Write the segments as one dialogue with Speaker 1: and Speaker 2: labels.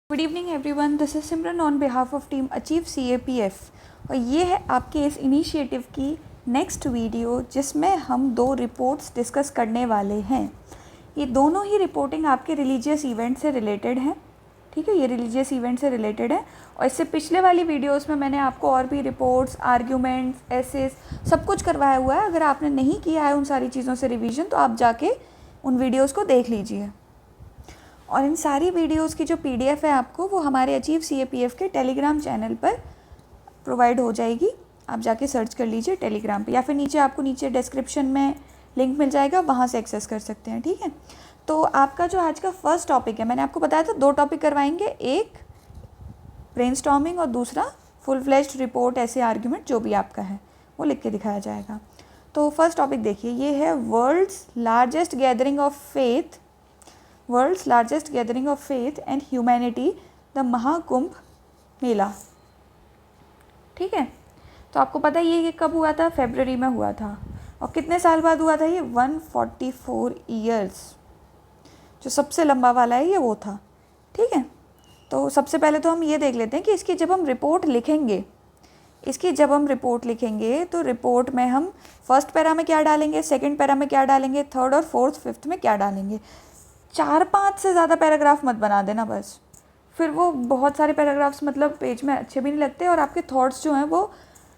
Speaker 1: Good evening everyone, this is Simran on behalf of team achieve CAPF और ये है आपके इस इनिशिएटिव की नेक्स्ट वीडियो जिसमें हम 2 रिपोर्ट्स डिस्कस करने वाले हैं। ये दोनों ही रिपोर्टिंग आपके रिलीजियस इवेंट से रिलेटेड है। ठीक है, ये रिलीजियस इवेंट से रिलेटेड है और इससे पिछले वाली वीडियोस में मैंने आपको और भी रिपोर्ट्स, आर्ग्यूमेंट्स, एसेस सब कुछ करवाया हुआ है। अगर आपने नहीं किया है उन सारी चीज़ों से रिवीजन तो आप जाके उन वीडियोज़ को देख लीजिए। और इन सारी वीडियोस की जो PDF है आपको वो हमारे अचीव CAPF के टेलीग्राम चैनल पर प्रोवाइड हो जाएगी। आप जाके सर्च कर लीजिए टेलीग्राम पे या फिर आपको नीचे डिस्क्रिप्शन में लिंक मिल जाएगा, वहाँ से एक्सेस कर सकते हैं। ठीक है, तो आपका जो आज का फर्स्ट टॉपिक है, मैंने आपको बताया था 2 टॉपिक करवाएंगे, एक ब्रेनस्टॉर्मिंग और दूसरा फुल फ्लेज्ड रिपोर्ट, ऐसे आर्ग्यूमेंट जो भी आपका है वो लिख के दिखाया जाएगा। तो फर्स्ट टॉपिक देखिए, ये है world's largest gathering of faith and humanity, the Mahakumbh Mela. ठीक है, तो आपको पता है ये कब हुआ था? फरवरी में हुआ था। और कितने साल बाद हुआ था ये? 144 ईयर्स। जो सबसे लंबा वाला है ये वो था। ठीक है, तो सबसे पहले तो हम ये देख लेते हैं कि इसकी जब हम रिपोर्ट लिखेंगे तो रिपोर्ट में हम फर्स्ट पैरा में क्या डालेंगे, सेकंड पैरा में क्या डालेंगे, थर्ड और फोर्थ फिफ्थ में क्या डालेंगे। 4-5 से ज़्यादा पैराग्राफ मत बना देना बस, फिर वो बहुत सारे पैराग्राफ्स मतलब पेज में अच्छे भी नहीं लगते और आपके थॉट्स जो हैं वो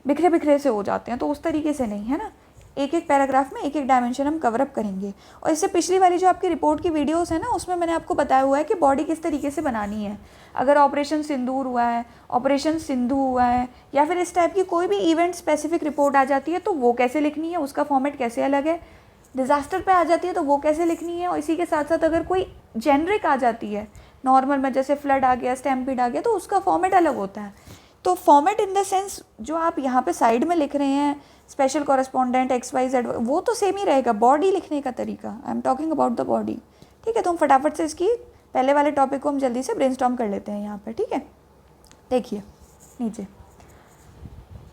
Speaker 1: बिखरे बिखरे से हो जाते हैं। तो उस तरीके से नहीं है ना, एक एक पैराग्राफ में एक एक डायमेंशन हम कवर अप करेंगे। और इससे पिछली वाली जो आपकी रिपोर्ट की वीडियोस है ना, उसमें मैंने आपको बताया हुआ है कि बॉडी किस तरीके से बनानी है। अगर ऑपरेशन सिंदूर हुआ है, ऑपरेशन सिंधु हुआ है, या फिर इस टाइप की कोई भी इवेंट स्पेसिफिक रिपोर्ट आ जाती है तो वो कैसे लिखनी है, उसका फॉर्मेट कैसे अलग है। डिज़ास्टर पे आ जाती है तो वो कैसे लिखनी है। और इसी के साथ साथ अगर कोई जेनरिक आ जाती है नॉर्मल में, जैसे फ्लड आ गया, स्टैम्पिड आ गया, तो उसका फॉर्मेट अलग होता है। तो फॉर्मेट इन द सेंस जो आप यहाँ पे साइड में लिख रहे हैं, स्पेशल कॉरेस्पॉन्डेंट XYZ, वो तो सेम ही रहेगा। बॉडी लिखने का तरीका, I am talking about the body. ठीक है, तो हम फटाफट से इसकी पहले वाले टॉपिक को हम जल्दी से ब्रेनस्टॉर्म कर लेते हैं यहाँ पर। ठीक है, देखिए नीचे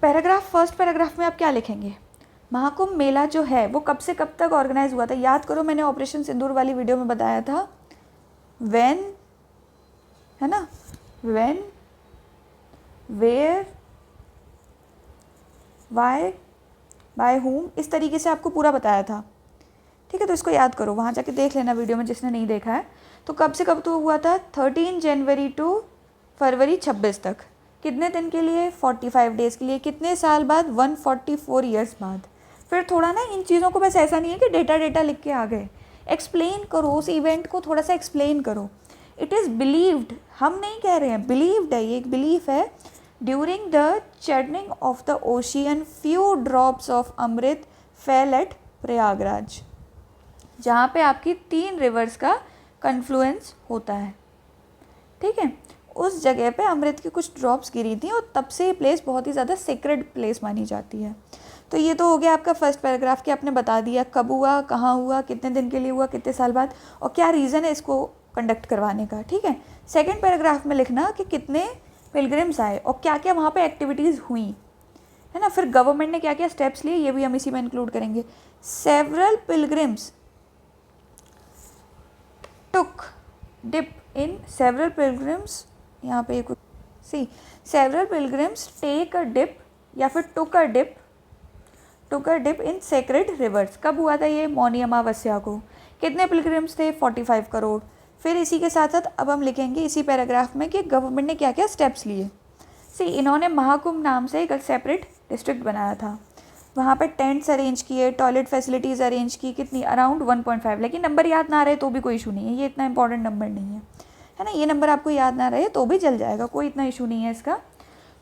Speaker 1: पैराग्राफ, फर्स्ट पैराग्राफ में आप क्या लिखेंगे? महाकुंभ मेला जो है वो कब से कब तक ऑर्गेनाइज हुआ था? याद करो, मैंने ऑपरेशन सिंदूर वाली वीडियो में बताया था। व्हेन, है ना, when, where, Y, by whom, इस तरीके से आपको पूरा बताया था। ठीक है, तो इसको याद करो, वहाँ जाके देख लेना वीडियो में जिसने नहीं देखा है। तो कब से कब तो हुआ था? 13 जनवरी टू फरवरी 26 तक। कितने दिन के लिए? 45 डेज़ के लिए। कितने साल बाद? 144 ईयर्स बाद। फिर थोड़ा ना इन चीज़ों को बस ऐसा नहीं है कि डेटा लिख के आ गए, एक्सप्लेन करो उस इवेंट को, थोड़ा सा एक्सप्लेन करो। इट इज़ बिलीव्ड, हम नहीं कह रहे हैं, बिलीव्ड है, ये एक बिलीफ है। During the churning of the ocean few drops of amrit fell at Prayagraj, जहाँ पे आपकी 3 रिवर्स का कन्फ्लुएंस होता है। ठीक है, उस जगह पे अमृत की कुछ ड्रॉप्स गिरी थी और तब से ये प्लेस बहुत ही ज़्यादा सेक्रेड प्लेस मानी जाती है। तो ये तो हो गया आपका फर्स्ट पैराग्राफ कि आपने बता दिया कब हुआ, कहाँ हुआ, कितने दिन के लिए हुआ, कितने साल बाद, और क्या रीज़न है इसको कंडक्ट करवाने का। ठीक है, सेकंड पैराग्राफ में लिखना कि कितने पिलग्रिम्स आए और क्या क्या वहाँ पे एक्टिविटीज़ हुई, है ना। फिर गवर्नमेंट ने क्या क्या स्टेप्स लिए, ये भी हम इसी में इंक्लूड करेंगे। Several pilgrims took dip in, several pilgrims, यहाँ पे कुछ सी, several pilgrims take a dip या फिर took a dip in sacred rivers. कब हुआ था ये? मौनी अमावस्या को। कितने पिलग्रिम्स थे? 45 करोड़। फिर इसी के साथ साथ अब हम लिखेंगे इसी पैराग्राफ में कि गवर्नमेंट ने क्या क्या स्टेप्स लिए। इन्होंने महाकुंभ नाम से एक सेपरेट डिस्ट्रिक्ट बनाया था, वहाँ पे टेंट्स अरेंज किए, टॉयलेट फैसिलिटीज़ अरेंज की, कितनी? अराउंड 1.5। लेकिन नंबर याद ना रहे तो भी कोई इशू नहीं है, ये इतना इंपॉर्टेंट नंबर नहीं है ना। ये नंबर आपको याद ना रहे तो भी चल जाएगा, कोई इतना इशू नहीं है इसका।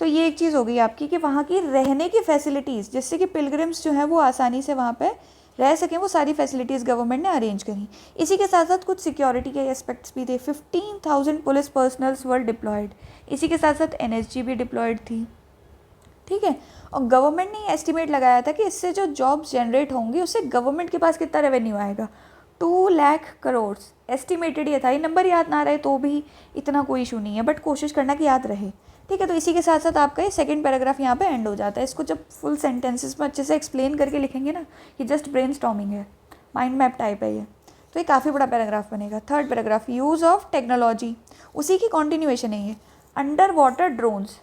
Speaker 1: तो ये एक चीज़ हो गई आपकी कि वहाँ की रहने की फैसिलिटीज़, जिससे कि पिलग्रिम्स जो है वो आसानी से वहाँ पे रह सकें, वो सारी फैसिलिटीज़ गवर्नमेंट ने अरेंज करी। इसी के साथ साथ कुछ सिक्योरिटी के एस्पेक्ट्स भी थे। 15,000 पुलिस पर्सनल्स वर डिप्लॉयड। इसी के साथ साथ NSG भी डिप्लॉयड थी। ठीक है, और गवर्नमेंट ने एस्टिमेट लगाया था कि इससे जो जॉब्स जनरेट होंगी उससे गवर्नमेंट के पास कितना रेवेन्यू आएगा? 2 लाख करोड़ एस्टिमेटेड ये था। ये नंबर याद ना रहे तो भी इतना कोई इशू नहीं है, बट कोशिश करना कि याद रहे। ठीक है, तो इसी के साथ साथ आपका ये सेकंड पैराग्राफ यहाँ पे एंड हो जाता है। इसको जब फुल सेंटेंसेस में अच्छे से एक्सप्लेन करके लिखेंगे ना, ये जस्ट ब्रेनस्टॉर्मिंग है, माइंड मैप टाइप है ये, तो ये काफ़ी बड़ा पैराग्राफ बनेगा। Third paragraph, use of technology, उसी की कॉन्टिन्यूएशन है ये। Under water drones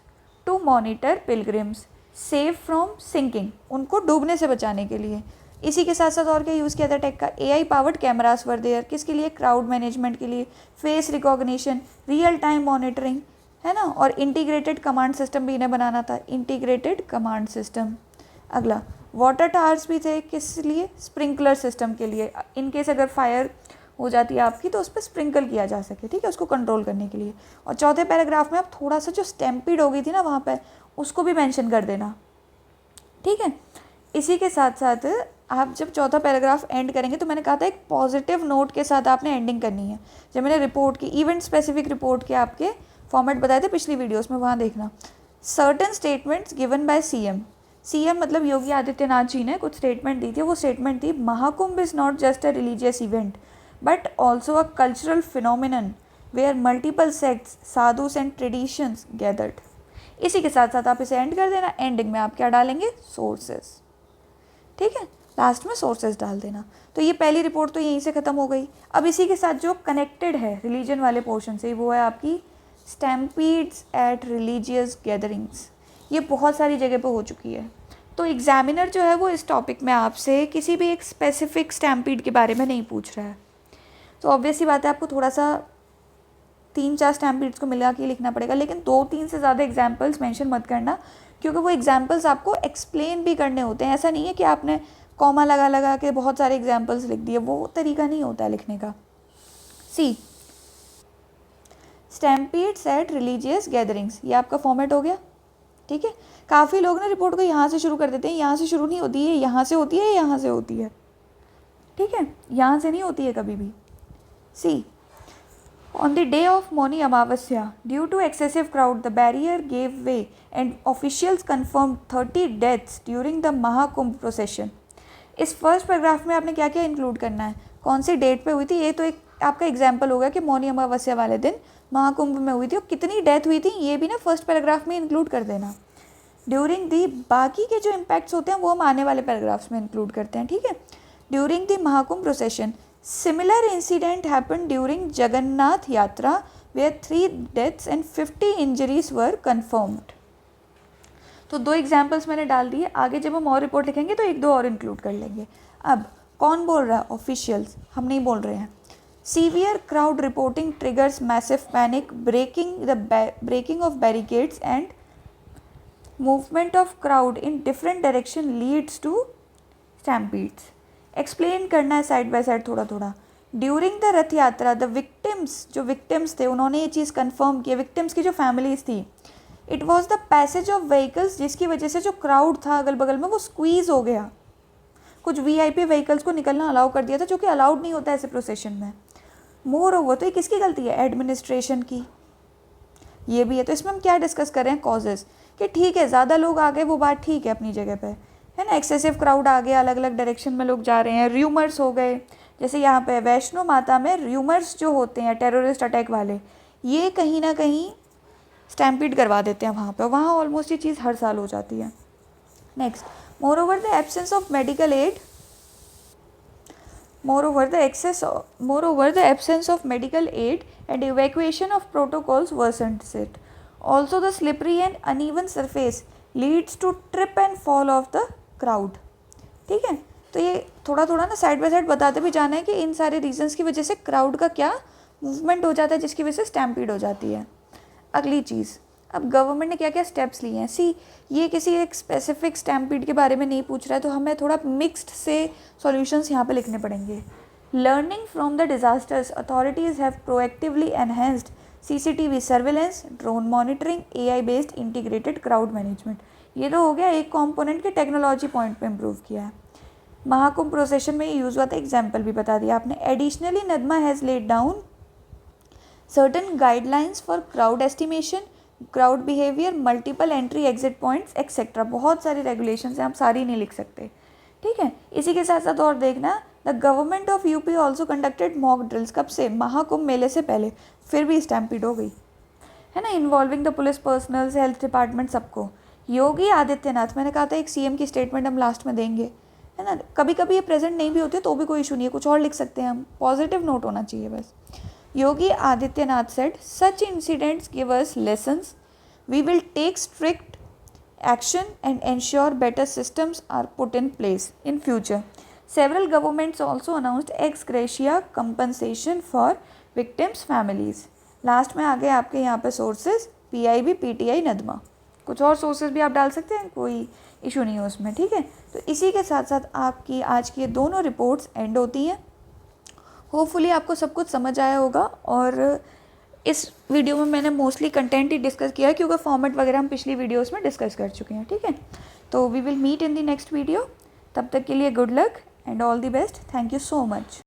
Speaker 1: to monitor pilgrims save from sinking, उनको डूबने से बचाने के लिए। इसी के साथ साथ और क्या यूज़ किया था टेक का, AI powered cameras were there, किसके लिए, क्राउड मैनेजमेंट के लिए, face recognition, real time monitoring, है ना, और इंटीग्रेटेड कमांड सिस्टम भी इन्हें बनाना था, इंटीग्रेटेड कमांड सिस्टम। अगला, वाटर टावर्स भी थे, किस लिए, स्प्रिंकलर सिस्टम के लिए, इनकेस अगर फायर हो जाती है आपकी तो उस पर स्प्रिंकल किया जा सके, ठीक है, उसको कंट्रोल करने के लिए। और चौथे पैराग्राफ में आप थोड़ा सा जो स्टैम्पीड हो गई थी ना वहाँ पर, उसको भी मेंशन कर देना, ठीक है। इसी के साथ साथ आप जब चौथा पैराग्राफ एंड करेंगे तो मैंने कहा था एक पॉजिटिव नोट के साथ आपने एंडिंग करनी है। जब मैंने रिपोर्ट की, इवेंट स्पेसिफिक रिपोर्ट के आपके फॉर्मेट बताए थे पिछली वीडियोस में, वहाँ देखना। Certain statements given by CM मतलब योगी आदित्यनाथ जी ने कुछ स्टेटमेंट दी थी। वो स्टेटमेंट थी, Mahakumbh is not just a religious event but also a cultural phenomenon where multiple sects, sadhus and traditions gathered. इसी के साथ साथ आप इसे एंड कर देना। एंडिंग में आप क्या डालेंगे, सोर्सेस, ठीक है, लास्ट में सोर्सेज डाल देना। तो ये पहली रिपोर्ट तो यहीं से ख़त्म हो गई। अब इसी के साथ जो कनेक्टेड है रिलीजन वाले पोर्शन से, वो है आपकी स्टैम्पीड्स एट रिलीजियस गैदरिंग्स। ये बहुत सारी जगह पे हो चुकी है। तो एग्जामिनर जो है वो इस टॉपिक में आपसे किसी भी एक स्पेसिफिक स्टैम्पीड के बारे में नहीं पूछ रहा है। तो ऑब्वियसली बात है, आपको थोड़ा सा 3-4 स्टैम्पीड्स को मिला के लिखना पड़ेगा, लेकिन 2-3 से ज़्यादा एग्जाम्पल्स मेंशन मत करना, क्योंकि वो एग्जाम्पल्स आपको एक्सप्लेन भी करने होते हैं। ऐसा नहीं है कि आपने कॉमा लगा लगा के बहुत सारे एग्जाम्पल्स लिख दिए, वो तरीका नहीं होता है लिखने का। सी, स्टैम्पीड्स एट रिलीजियस गैदरिंग्स, ये आपका फॉर्मेट हो गया, ठीक है। काफ़ी लोग ना रिपोर्ट को यहाँ से शुरू कर देते हैं, यहाँ से शुरू नहीं होती है, यहाँ से होती है, यहाँ से होती है, ठीक है, यहाँ से नहीं होती है कभी भी। सी, on the day of Moni Amavasya, due to excessive crowd, the barrier gave way and officials confirmed 30 deaths during the Mahakumbh procession. इस फर्स्ट पैराग्राफ में आपने क्या क्या इंक्लूड करना है, कौन सी डेट पे हुई थी। ये तो एक आपका एग्जाम्पल होगा कि मौनी अमावस्या वाले दिन महाकुंभ में हुई थी, और कितनी डेथ हुई थी ये भी ना फर्स्ट पैराग्राफ में इंक्लूड कर देना। ड्यूरिंग दी, बाकी के जो इम्पैक्ट्स होते हैं वो हम आने वाले पैराग्राफ्स में इंक्लूड करते हैं, ठीक है। During the Mahakumbh procession, similar incident happened during Jagannath Yatra where 3 deaths and 50 injuries were confirmed. तो 2 एग्जाम्पल्स मैंने डाल दिए। आगे जब हम और रिपोर्ट लिखेंगे तो 1-2 और इंक्लूड कर लेंगे। अब कौन बोल रहा है, ऑफिशियल्स, हम नहीं बोल रहे हैं। Severe crowd reporting triggers massive panic, breaking of barricades and movement of crowd in different direction leads to stampedes. Explain करना है साइड बाय साइड थोड़ा थोड़ा। ड्यूरिंग द रथ यात्रा द विक्टिम्स, जो विक्टिम्स थे उन्होंने ये चीज़ कंफर्म किया, विक्टिम्स की जो फैमिलीज थी, it was the passage of vehicles, जिसकी वजह से जो क्राउड था अगल बगल में वो स्क्वीज हो गया। कुछ VIP व्हीकल्स को निकलना अलाउ कर दिया था, जो कि अलाउड नहीं होता ऐसे प्रोसेशन में। मोर ओवर, तो ये किसकी गलती है, एडमिनिस्ट्रेशन की, ये भी है। तो इसमें हम क्या डिस्कस कर रहे हैं, कॉजेज़, कि ठीक है ज़्यादा लोग आ गए, वो बात ठीक है अपनी जगह पे, है ना, एक्सेसिव क्राउड आ गया, अलग अलग डायरेक्शन में लोग जा रहे हैं, र्यूमर्स हो गए, जैसे यहाँ पे वैष्णो माता में र्यूमर्स जो होते हैं टेररिस्ट अटैक वाले, ये कहीं ना कहीं स्टैम्पीड करवा देते हैं वहाँ पे, वहाँ ऑलमोस्ट ये चीज़ हर साल हो जाती है। Next, moreover the absence of medical aid, moreover the absence of medical aid and evacuation of protocols worsens it. Also the slippery and uneven surface leads to trip and fall of the crowd. ठीक है, तो ये थोड़ा थोड़ा ना side by side बताते भी जाना है कि इन सारे रीजंस की वजह से क्राउड का क्या मूवमेंट हो जाता है, जिसकी वजह से स्टैम्पीड हो जाती है। अगली चीज़, अब गवर्नमेंट ने क्या क्या स्टेप्स लिए हैं। सी, ये किसी एक स्पेसिफिक स्टैम्पीड के बारे में नहीं पूछ रहा है, तो हमें थोड़ा मिक्स्ड से सॉल्यूशंस यहाँ पे लिखने पड़ेंगे। Learning from the disasters, authorities have proactively enhanced CCTV surveillance, drone monitoring, AI based integrated crowd management. ये तो हो गया एक कॉम्पोनेंट के टेक्नोलॉजी पॉइंट पे इम्प्रूव किया है। महाकुंभ प्रोसेशन में यूज़ हुआ था, एग्जाम्पल भी बता दिया आपने। Additionally NDMA has laid down certain guidelines for crowd estimation, crowd behaviour, multiple entry exit points etcetera. बहुत सारी रेगुलेशंस हैं, आप सारी नहीं लिख सकते, ठीक है। इसी के साथ साथ और देखना, the government of UP also conducted mock drills, कब से, महाकुंभ मेले से पहले, फिर भी स्टैम्पीड हो गई, है ना, involving the police personnels, health department, सबको। योगी आदित्यनाथ, मैंने कहा था एक CM की स्टेटमेंट हम लास्ट में देंगे, है ना। कभी कभी ये प्रेजेंट नहीं भी होते तो भी कोई इशू नहीं है, कुछ और लिख सकते हैं हम, पॉजिटिव नोट होना चाहिए बस। Yogi Adityanath said such incidents give us lessons, we will take strict action and ensure better systems are put in place in future. Several governments also announced ex gratia compensation for victims' families. Last में आ गए आपके यहाँ पे sources PIB, PTI, नदमा। कुछ और sources भी आप डाल सकते हैं, कोई इशू नहीं है उसमें, ठीक है। तो इसी के साथ साथ आपकी आज की ये दोनों रिपोर्ट्स एंड होती हैं। होपफुली आपको सब कुछ समझ आया होगा, और इस वीडियो में मैंने मोस्टली कंटेंट ही डिस्कस किया है क्योंकि फॉर्मेट वगैरह हम पिछली वीडियोस में डिस्कस कर चुके हैं, ठीक है। तो we will meet in the next video, तब तक के लिए good luck and all the best, thank you so much.